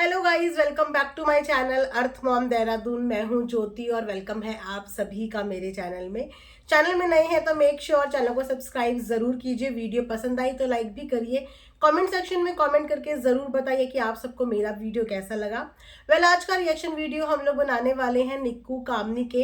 Hello guys, welcome back to my channel earth mom Dehradun. मैं हूं ज्योति और वेलकम है आप सभी का मेरे चैनल में। चैनल में नए हैं तो मेक श्योर चैनल को सब्सक्राइब जरूर कीजिए। वीडियो पसंद आई तो लाइक भी करिए। कमेंट सेक्शन में कमेंट करके जरूर बताइए कि आप सबको मेरा वीडियो कैसा लगा। आज का रिएक्शन वीडियो हम लोग बनाने वाले हैं निक्कू कामनी के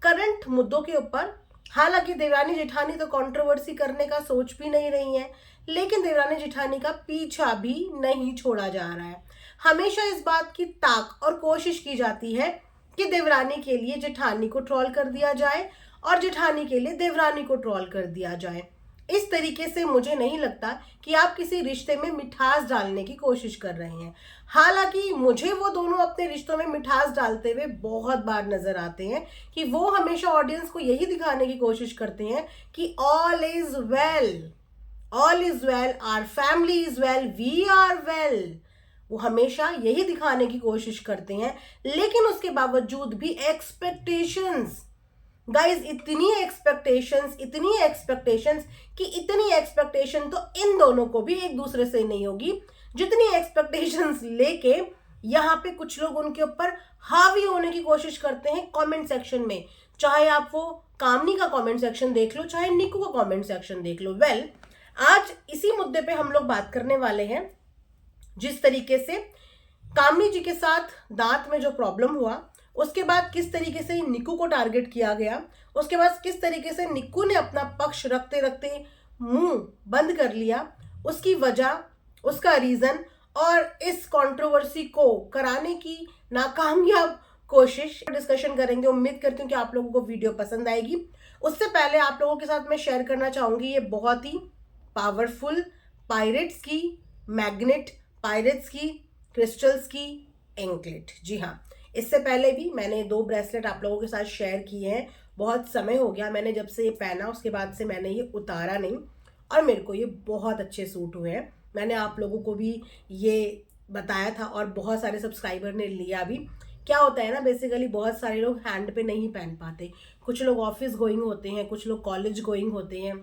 करंट मुद्दों के ऊपर। हालांकि देवरानी जेठानी तो कंट्रोवर्सी करने का सोच भी नहीं रही है, लेकिन देवरानी जेठानी का पीछा भी नहीं छोड़ा जा रहा है। हमेशा इस बात की ताक और कोशिश की जाती है कि देवरानी के लिए जेठानी को ट्रोल कर दिया जाए और जेठानी के लिए देवरानी को ट्रोल कर दिया जाए। इस तरीके से मुझे नहीं लगता कि आप किसी रिश्ते में मिठास डालने की कोशिश कर रहे हैं। हालांकि मुझे वो दोनों अपने रिश्तों में मिठास डालते हुए बहुत बार नजर आते हैं कि वो हमेशा ऑडियंस को यही दिखाने की कोशिश करते हैं कि all is well, all is well, our family is well, we are well. वो हमेशा यही दिखाने की कोशिश करते हैं, लेकिन उसके बावजूद भी एक्सपेक्टेशंस गाइज, इतनी एक्सपेक्टेशंस कि इतनी एक्सपेक्टेशन तो इन दोनों को भी एक दूसरे से नहीं होगी जितनी एक्सपेक्टेशंस लेके यहाँ पे कुछ लोग उनके ऊपर हावी होने की कोशिश करते हैं कमेंट सेक्शन में। चाहे आप वो कामनी का कमेंट सेक्शन देख लो, चाहे निक्कू का कमेंट सेक्शन देख लो। आज इसी मुद्दे पे हम लोग बात करने वाले हैं। जिस तरीके से कामनी जी के साथ दांत में जो प्रॉब्लम हुआ, उसके बाद किस तरीके से निक्कू को टारगेट किया गया, उसके बाद किस तरीके से निक्कू ने अपना पक्ष रखते रखते मुंह बंद कर लिया, उसकी वजह, उसका रीजन और इस कंट्रोवर्सी को कराने की नाकामयाब कोशिश डिस्कशन करेंगे। उम्मीद करती हूँ कि आप लोगों को वीडियो पसंद आएगी। उससे पहले आप लोगों के साथ मैं शेयर करना चाहूंगी ये बहुत ही पावरफुल पायरेट्स की मैग्नेट, पायरेट्स की क्रिस्टल्स की एंकलेट। जी हाँ, इससे पहले भी मैंने 2 ब्रेसलेट आप लोगों के साथ शेयर किए हैं। बहुत समय हो गया मैंने जब से ये पहना, उसके बाद से मैंने ये उतारा नहीं और मेरे को ये बहुत अच्छे सूट हुए हैं। मैंने आप लोगों को भी ये बताया था और बहुत सारे सब्सक्राइबर ने लिया भी। क्या होता है ना, बेसिकली बहुत सारे लोग हैंड पे नहीं पहन पाते। कुछ लोग ऑफिस गोइंग होते हैं, कुछ लोग कॉलेज गोइंग होते हैं,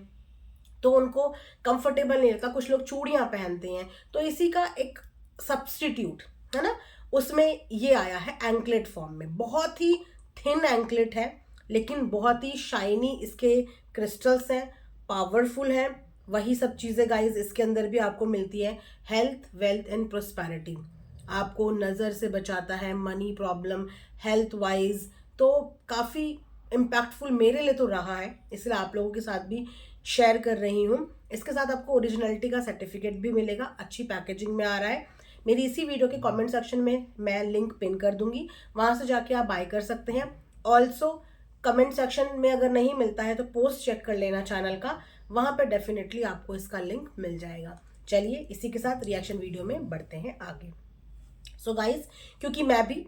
तो उनको कंफर्टेबल नहीं लगता। कुछ लोग चूड़ियां पहनते हैं, तो इसी का एक सब्स्टिट्यूट है ना, उसमें ये आया है एंकलेट फॉर्म में। बहुत ही थिन एंकलेट है, लेकिन बहुत ही शाइनी इसके क्रिस्टल्स हैं, पावरफुल हैं। वही सब चीज़ें गाइस इसके अंदर भी आपको मिलती है। हेल्थ, वेल्थ एंड प्रोस्पेरिटी आपको नज़र से बचाता है, मनी प्रॉब्लम, हेल्थ वाइज तो काफ़ी इम्पैक्टफुल मेरे लिए तो रहा है, इसलिए आप लोगों के साथ भी शेयर कर रही हूँ। इसके साथ आपको ओरिजिनलिटी का सर्टिफिकेट भी मिलेगा, अच्छी पैकेजिंग में आ रहा है। मेरी इसी वीडियो के कमेंट सेक्शन में मैं लिंक पिन कर दूंगी, वहां से जाके आप बाय कर सकते हैं। ऑल्सो कमेंट सेक्शन में अगर नहीं मिलता है तो पोस्ट चेक कर लेना चैनल का, वहां पर डेफिनेटली आपको इसका लिंक मिल जाएगा। चलिए इसी के साथ रिएक्शन वीडियो में बढ़ते हैं आगे। सो गाइज, क्योंकि मैं भी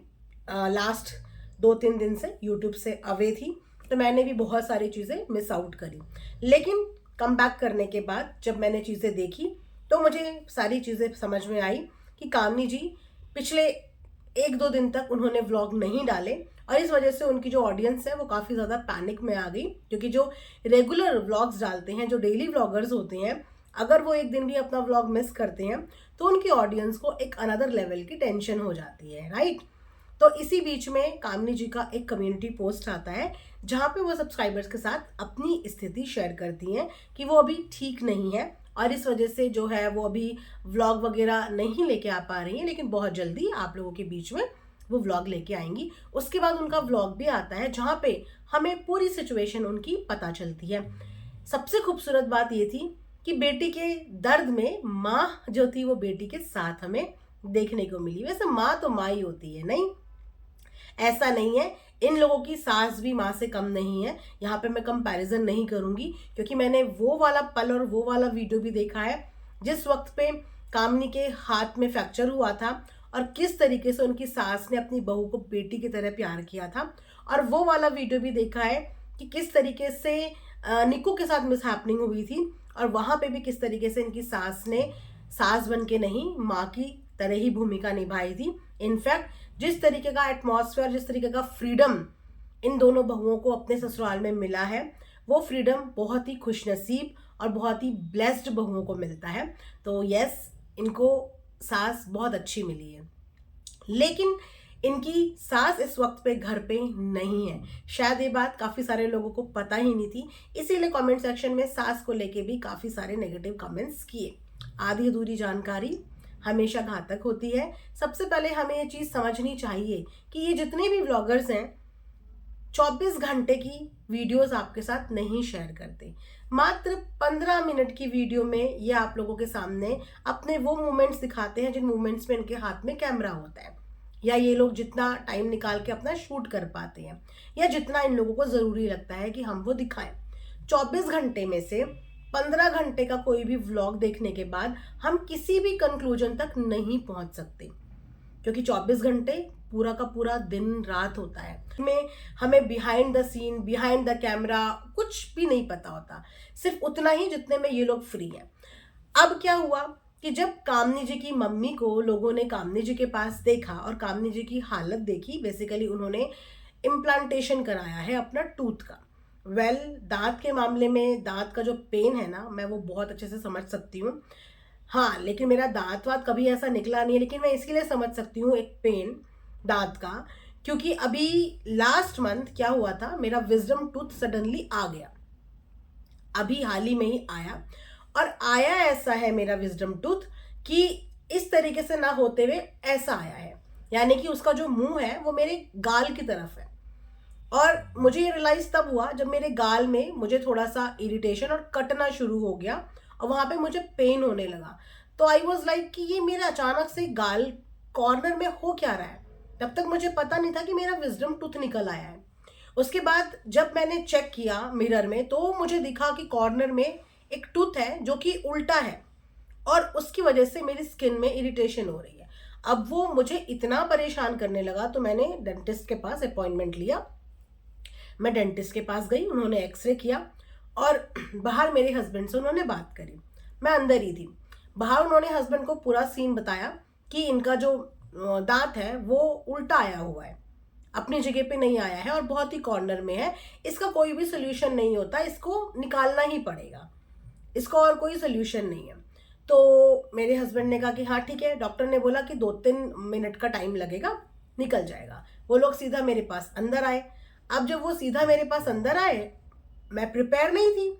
लास्ट 2-3 दिन से यूट्यूब से अवे थी, तो मैंने भी बहुत सारी चीज़ें मिस आउट करी। लेकिन कम बैक करने के बाद जब मैंने चीज़ें देखी तो मुझे सारी चीज़ें समझ में आई कि कामनी जी पिछले 1-2 दिन तक उन्होंने व्लॉग नहीं डाले और इस वजह से उनकी जो ऑडियंस है वो काफ़ी ज़्यादा पैनिक में आ गई। क्योंकि जो रेगुलर व्लॉग्स डालते हैं, जो डेली व्लॉगर्स होते हैं, अगर वो एक दिन भी अपना व्लॉग मिस करते हैं तो उनकी ऑडियंस को एक अनदर लेवल की टेंशन हो जाती है, राइट। तो इसी बीच में कामनी जी का एक कम्युनिटी पोस्ट आता है जहाँ पे वो सब्सक्राइबर्स के साथ अपनी स्थिति शेयर करती हैं कि वो अभी ठीक नहीं है और इस वजह से जो है वो अभी व्लॉग वगैरह नहीं लेके आ पा रही है, लेकिन बहुत जल्दी आप लोगों के बीच में वो व्लॉग लेके आएंगी। उसके बाद उनका व्लॉग भी आता है जहाँ पे हमें पूरी सिचुएशन उनकी पता चलती है। सबसे खूबसूरत बात ये थी कि बेटी के दर्द में माँ जो थी वो बेटी के साथ हमें देखने को मिली। वैसे माँ तो माँ ही होती है, नहीं ऐसा नहीं है, इन लोगों की सास भी माँ से कम नहीं है। यहाँ पे मैं कंपैरिजन नहीं करूंगी क्योंकि मैंने वो वाला पल और वो वाला वीडियो भी देखा है जिस वक्त पे कामनी के हाथ में फ्रैक्चर हुआ था और किस तरीके से उनकी सास ने अपनी बहू को बेटी की तरह प्यार किया था। और वो वाला वीडियो भी देखा है कि किस तरीके से निक्कू के साथ मिसहैपनिंग हुई थी और वहां पे भी किस तरीके से इनकी सास ने सास बन के नहीं, माँ की तरह ही भूमिका निभाई थी। इनफैक्ट जिस तरीके का एटमॉस्फेयर, जिस तरीके का फ्रीडम इन दोनों बहुओं को अपने ससुराल में मिला है, वो फ्रीडम बहुत ही खुशनसीब और बहुत ही ब्लेस्ड बहुओं को मिलता है। तो यस, इनको सास बहुत अच्छी मिली है। लेकिन इनकी सास इस वक्त पे घर पे नहीं है। शायद ये बात काफ़ी सारे लोगों को पता ही नहीं थी, इसीलिए कमेंट सेक्शन में सास को लेके भी काफ़ी सारे नेगेटिव कमेंट्स किए। आधी अधूरी जानकारी हमेशा घातक होती है। सबसे पहले हमें ये चीज़ समझनी चाहिए कि ये जितने भी व्लॉगर्स हैं 24 घंटे की वीडियोस आपके साथ नहीं शेयर करते। मात्र 15 मिनट की वीडियो में ये आप लोगों के सामने अपने वो मोमेंट्स दिखाते हैं जिन मोमेंट्स में इनके हाथ में कैमरा होता है, या ये लोग जितना टाइम निकाल के अपना शूट कर पाते हैं, या जितना इन लोगों को ज़रूरी लगता है कि हम वो दिखाएं। 24 घंटे में से 15 घंटे का कोई भी व्लॉग देखने के बाद हम किसी भी कंक्लूजन तक नहीं पहुंच सकते, क्योंकि 24 घंटे पूरा का पूरा दिन रात होता है। में हमें behind the scene, behind the camera कुछ भी नहीं पता होता, सिर्फ उतना ही जितने में ये लोग फ्री हैं। अब क्या हुआ कि जब कामनी जी की मम्मी को लोगों ने कामनी जी के पास देखा और कामनी जी की हालत देखी, बेसिकली उन्होंने इम्प्लांटेशन कराया है अपना टूथ का। दांत के मामले में दांत का जो पेन है ना, मैं वो बहुत अच्छे से समझ सकती हूँ। हाँ, लेकिन मेरा दांत वात कभी ऐसा निकला नहीं है, लेकिन मैं इसलिए समझ सकती हूँ एक पेन दांत का, क्योंकि अभी लास्ट मंथ क्या हुआ था, मेरा विजडम टूथ सडनली आ गया, अभी हाल ही में ही आया। और आया ऐसा है मेरा विजडम टूथ कि इस तरीके से ना होते हुए ऐसा आया है, यानी कि उसका जो मुंह है वो मेरे गाल की तरफ है। और मुझे ये रियलाइज तब हुआ जब मेरे गाल में मुझे थोड़ा सा इरिटेशन और कटना शुरू हो गया और वहां पे मुझे पेन होने लगा। तो आई वॉज लाइक कि ये मेरा अचानक से गाल कॉर्नर में हो क्या रहा है। तब तक मुझे पता नहीं था कि मेरा विजडम टूथ निकल आया है। उसके बाद जब मैंने चेक किया मिरर में तो मुझे दिखा कि कॉर्नर में एक टूथ है जो कि उल्टा है, और उसकी वजह से मेरी स्किन में इरिटेशन हो रही है। अब वो मुझे इतना परेशान करने लगा तो मैंने डेंटिस्ट के पास अपॉइंटमेंट लिया। मैं डेंटिस्ट के पास गई, उन्होंने एक्सरे किया और बाहर मेरे हस्बैंड से उन्होंने बात करी। मैं अंदर ही थी। बाहर उन्होंने हस्बैंड को पूरा सीन बताया कि इनका जो दांत है वो उल्टा आया हुआ है, अपनी जगह पे नहीं आया है और बहुत ही कॉर्नर में है। इसका कोई भी सोल्यूशन नहीं होता, इसको निकालना ही पड़ेगा, इसका और कोई सोल्यूशन नहीं है। तो मेरे हस्बैंड ने कहा कि हाँ ठीक है, डॉक्टर ने बोला कि 2-3 मिनट का टाइम लगेगा, निकल जाएगा। वो लोग सीधा मेरे पास अंदर आए। अब जब वो सीधा मेरे पास अंदर आए, मैं प्रिपेयर नहीं थी,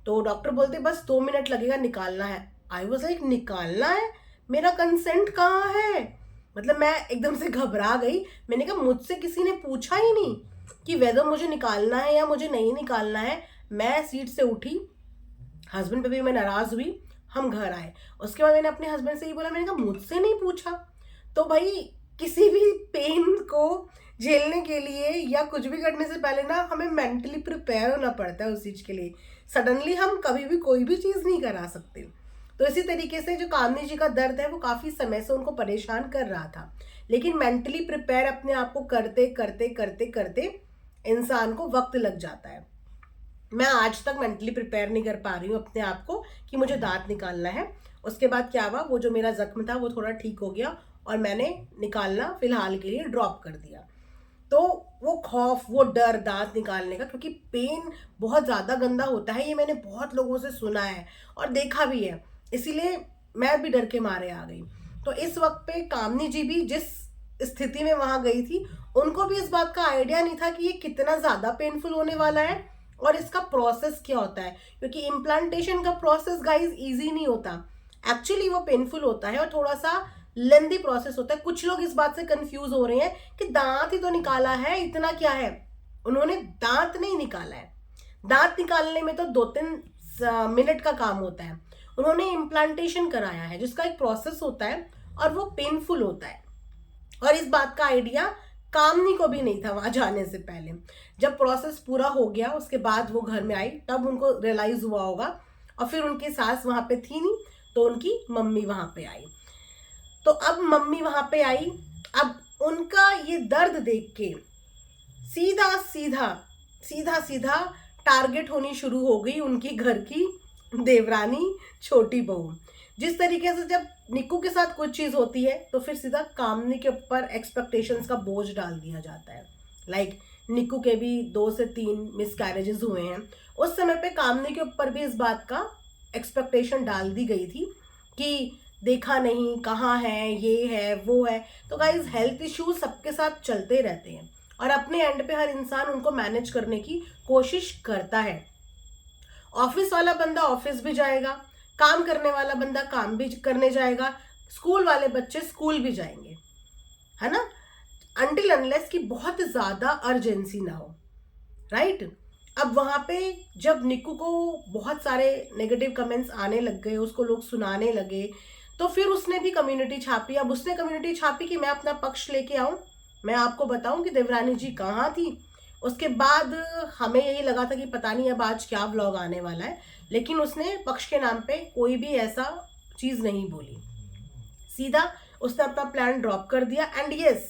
तो डॉक्टर बोलते बस 2 मिनट लगेगा, निकालना है। आई वाज लाइक निकालना है, मेरा कंसेंट कहाँ है? मतलब मैं एकदम से घबरा गई। मैंने कहा मुझसे किसी ने पूछा ही नहीं कि वेदर मुझे निकालना है या मुझे नहीं निकालना है। मैं सीट से उठी, हस्बैंड पे भी मैं नाराज हुई, हम घर आए। उसके बाद मैंने अपने हस्बैंड से ही बोला, मैंने कहा मुझसे नहीं पूछा। तो भाई किसी भी पेन को झेलने के लिए या कुछ भी करने से पहले ना हमें मेंटली प्रिपेयर होना पड़ता है उस चीज़ के लिए। सडनली हम कभी भी कोई भी चीज़ नहीं करा सकते। तो इसी तरीके से जो कामनी जी का दर्द है वो काफ़ी समय से उनको परेशान कर रहा था, लेकिन मेंटली प्रिपेयर अपने आप को करते करते करते करते इंसान को वक्त लग जाता है। मैं आज तक मेंटली प्रिपेयर नहीं कर पा रही हूँ अपने आप को कि मुझे दांत निकालना है। उसके बाद क्या हुआ, वो जो मेरा जख्म था वो थोड़ा ठीक हो गया और मैंने निकालना फिलहाल के लिए ड्रॉप कर दिया। तो वो खौफ, वो डर दांत निकालने का, क्योंकि पेन बहुत ज़्यादा गंदा होता है, ये मैंने बहुत लोगों से सुना है और देखा भी है, इसीलिए मैं भी डर के मारे आ गई। तो इस वक्त पे कामनी जी भी जिस स्थिति में वहाँ गई थी, उनको भी इस बात का आइडिया नहीं था कि ये कितना ज़्यादा पेनफुल होने वाला है और इसका प्रोसेस क्या होता है, क्योंकि इम्प्लांटेशन का प्रोसेस गाइज ईजी नहीं होता। एक्चुअली वो पेनफुल होता है और थोड़ा सा लेंदी प्रोसेस होता है। कुछ लोग इस बात से कंफ्यूज हो रहे हैं कि दांत ही तो निकाला है, इतना क्या है। उन्होंने दांत नहीं निकाला है, दांत निकालने में तो 2-3 मिनट का काम होता है। उन्होंने इम्प्लांटेशन कराया है जिसका एक प्रोसेस होता है और वो पेनफुल होता है। और इस बात का आइडिया कामनी को भी नहीं था वहां जाने से पहले। जब प्रोसेस पूरा हो गया उसके बाद वो घर में आई, तब उनको रियलाइज हुआ होगा। और फिर उनकी सास वहां पे थी नहीं, तो उनकी मम्मी वहां पे आई। तो अब मम्मी वहां पे आई, अब उनका ये दर्द देख के सीधा सीधा सीधा सीधा टारगेट होनी शुरू हो गई उनकी घर की देवरानी छोटी बहू। जिस तरीके से जब निक्कू के साथ कुछ चीज़ होती है तो फिर सीधा कामनी के ऊपर एक्सपेक्टेशंस का बोझ डाल दिया जाता है। लाइक निक्कू के भी 2 से 3 मिसकैरेजेस हुए हैं। उस समय पे कामनी के ऊपर भी इस बात का एक्सपेक्टेशन डाल दी गई थी कि देखा नहीं, कहाँ है, ये है, वो है। तो गाइज हेल्थ इश्यूज सबके साथ चलते रहते हैं और अपने एंड पे हर इंसान उनको मैनेज करने की कोशिश करता है। ऑफिस वाला बंदा ऑफिस भी जाएगा, काम करने वाला बंदा काम भी करने जाएगा, स्कूल वाले बच्चे स्कूल भी जाएंगे, है ना, अनटिल अनलेस कि बहुत ज्यादा अर्जेंसी ना हो, राइट। अब वहां पे जब निक्कू को बहुत सारे नेगेटिव कमेंट्स आने लग गए, उसको लोग सुनाने लगे, तो फिर उसने भी कम्युनिटी छापी। अब उसने कम्युनिटी छापी कि मैं अपना पक्ष लेके आऊं, मैं आपको बताऊं कि देवरानी जी कहाँ थी। उसके बाद हमें यही लगा था कि पता नहीं अब आज क्या व्लॉग आने वाला है, लेकिन उसने पक्ष के नाम पे कोई भी ऐसा चीज नहीं बोली, सीधा उसने अपना प्लान ड्रॉप कर दिया। एंड यस,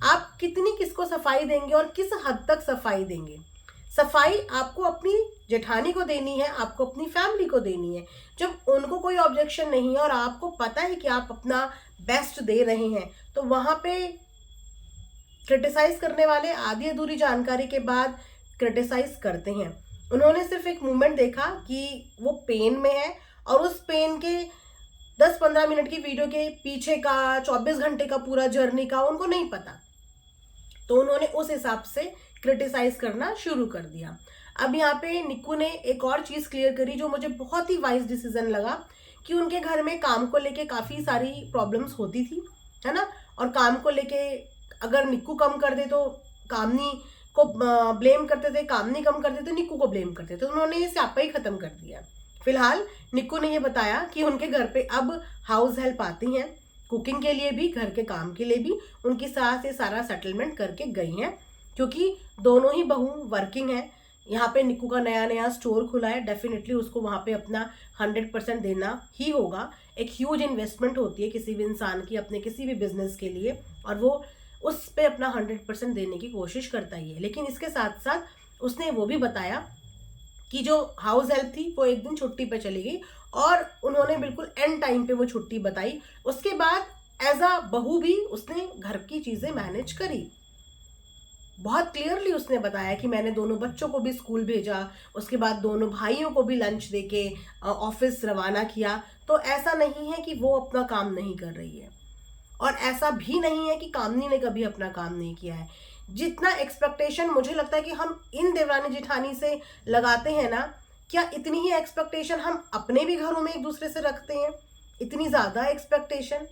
आप कितनी किसको सफाई देंगे और किस हद तक सफाई देंगे? सफाई आपको अपनी जेठानी को देनी है, आपको अपनी फैमिली को देनी है। जब उनको कोई ऑब्जेक्शन नहीं है और आपको पता है कि आप अपना बेस्ट दे रहे हैं, तो वहां पे क्रिटिसाइज करने वाले आधी अधूरी जानकारी के बाद क्रिटिसाइज करते हैं। उन्होंने सिर्फ एक मूवमेंट देखा कि वो पेन में है और उस पेन के 10-15 मिनट की वीडियो के पीछे का 24 घंटे का पूरा जर्नी का उनको नहीं पता, तो उन्होंने उस हिसाब से क्रिटिसाइज करना शुरू कर दिया। अब यहाँ पे निक्कू ने एक और चीज क्लियर करी जो मुझे बहुत ही वाइज डिसीजन लगा, कि उनके घर में काम को लेके काफी सारी प्रॉब्लम्स होती थी, है ना, और काम को लेके अगर निक्कू कम कर दे तो कामनी को ब्लेम करते थे, कामनी कम करते थे निक्कू को ब्लेम करते थे। तो उन्होंने ये स्यापा ही खत्म कर दिया। फिलहाल निक्कू ने ये बताया कि उनके घर पे अब हाउस हेल्प आती हैं, कुकिंग के लिए भी, घर के काम के लिए भी। उनकी सास ये सारा सेटलमेंट करके गई हैं, क्योंकि दोनों ही बहू वर्किंग है। यहाँ पे निक्कू का नया नया स्टोर खुला है, डेफिनेटली उसको वहाँ पे अपना 100% देना ही होगा। एक ह्यूज इन्वेस्टमेंट होती है किसी भी इंसान की अपने किसी भी बिजनेस के लिए, और वो उस पे अपना 100% देने की कोशिश करता ही है। लेकिन इसके साथ साथ उसने वो भी बताया कि जो हाउस हेल्प थी वो एक दिन छुट्टी पे चली गई और उन्होंने बिल्कुल एंड टाइम पे वो छुट्टी बताई। उसके बाद एज अ बहू भी उसने घर की चीजें मैनेज करी। बहुत क्लियरली उसने बताया कि मैंने दोनों बच्चों को भी स्कूल भेजा, उसके बाद दोनों भाइयों को भी लंच देके ऑफिस रवाना किया। तो ऐसा नहीं है कि वो अपना काम नहीं कर रही है, और ऐसा भी नहीं है कि कामनी ने कभी अपना काम नहीं किया है। जितना एक्सपेक्टेशन मुझे लगता है कि हम इन देवरानी जेठानी से लगाते हैं ना, क्या इतनी ही एक्सपेक्टेशन हम अपने भी घरों में एक दूसरे से रखते हैं? इतनी ज्यादा एक्सपेक्टेशन?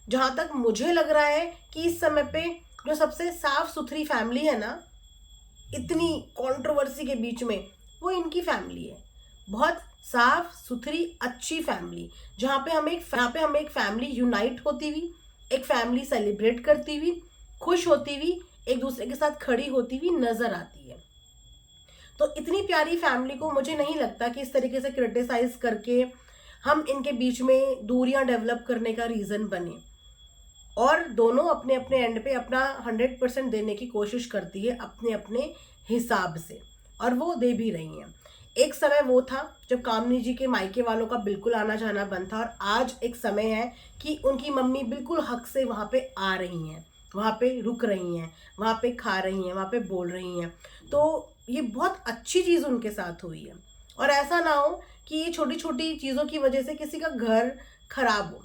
जहां तक मुझे लग रहा है कि इस समय पे जो सबसे साफ सुथरी फैमिली है ना, इतनी कंट्रोवर्सी के बीच में, वो इनकी फैमिली है। बहुत साफ सुथरी अच्छी फैमिली, जहां पे हम एक फैमिली यूनाइट होती हुई, एक फैमिली सेलिब्रेट करती हुई, खुश होती हुई, एक दूसरे के साथ खड़ी होती हुई नजर आती है। तो इतनी प्यारी फैमिली को मुझे नहीं लगता कि इस तरीके से क्रिटिसाइज करके हम इनके बीच में दूरियां डेवलप करने का रीजन बने। और दोनों अपने अपने एंड पे अपना 100% देने की कोशिश करती है अपने अपने हिसाब से, और वो दे भी रही हैं। एक समय वो था जब कामनी जी के मायके वालों का बिल्कुल आना जाना बंद था, और आज एक समय है कि उनकी मम्मी बिल्कुल हक से वहां पे आ रही हैं, वहां पे रुक रही हैं, वहां पे खा रही हैं, वहां पे बोल रही हैं। तो ये बहुत अच्छी चीज उनके साथ हुई है। और ऐसा ना हो कि ये छोटी छोटी चीजों की वजह से किसी का घर खराब हो,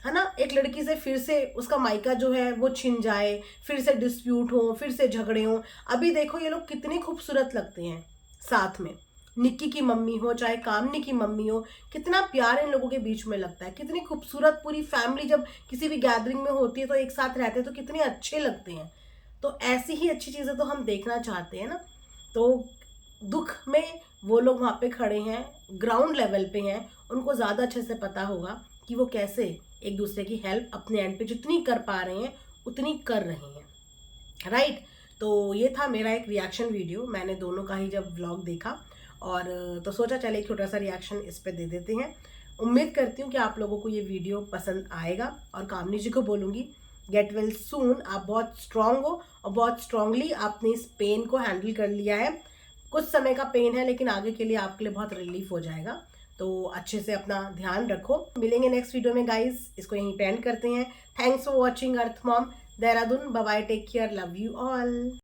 है ना, एक लड़की से फिर से उसका मायका जो है वो छिन जाए, फिर से डिस्प्यूट हो, फिर से झगड़े हो। अभी देखो ये लोग कितने खूबसूरत लगते हैं साथ में, निक्की की मम्मी हो चाहे कामनी की मम्मी हो, कितना प्यार इन लोगों के बीच में लगता है, कितनी खूबसूरत पूरी फैमिली जब किसी भी गैदरिंग में होती है तो एक साथ रहते हैं तो कितने अच्छे लगते हैं। तो ऐसी ही अच्छी चीजें तो हम देखना चाहते हैं ना। तो दुख में वो लोग वहां पे खड़े हैं, ग्राउंड लेवल पे हैं, उनको ज्यादा अच्छे से पता होगा कि वो कैसे एक दूसरे की हेल्प अपने एंड पे जितनी कर पा रहे हैं उतनी कर रहे हैं, राइट। तो ये था मेरा एक रिएक्शन वीडियो, मैंने दोनों का ही जब व्लॉग देखा और तो सोचा चले एक छोटा सा रिएक्शन इस पे दे देते हैं। उम्मीद करती हूँ कि आप लोगों को ये वीडियो पसंद आएगा, और कामनी जी को बोलूँगी गेट वेल सून। आप बहुत स्ट्रांग हो और बहुत स्ट्रांगली आपने इस पेन को हैंडल कर लिया है। कुछ समय का पेन है लेकिन आगे के लिए आपके लिए बहुत रिलीफ हो जाएगा। तो अच्छे से अपना ध्यान रखो। मिलेंगे नेक्स्ट वीडियो में गाइस, इसको यहीं पे एंड करते हैं। Thanks for watching earth mom Dehradun. Bye bye, take care, love you all.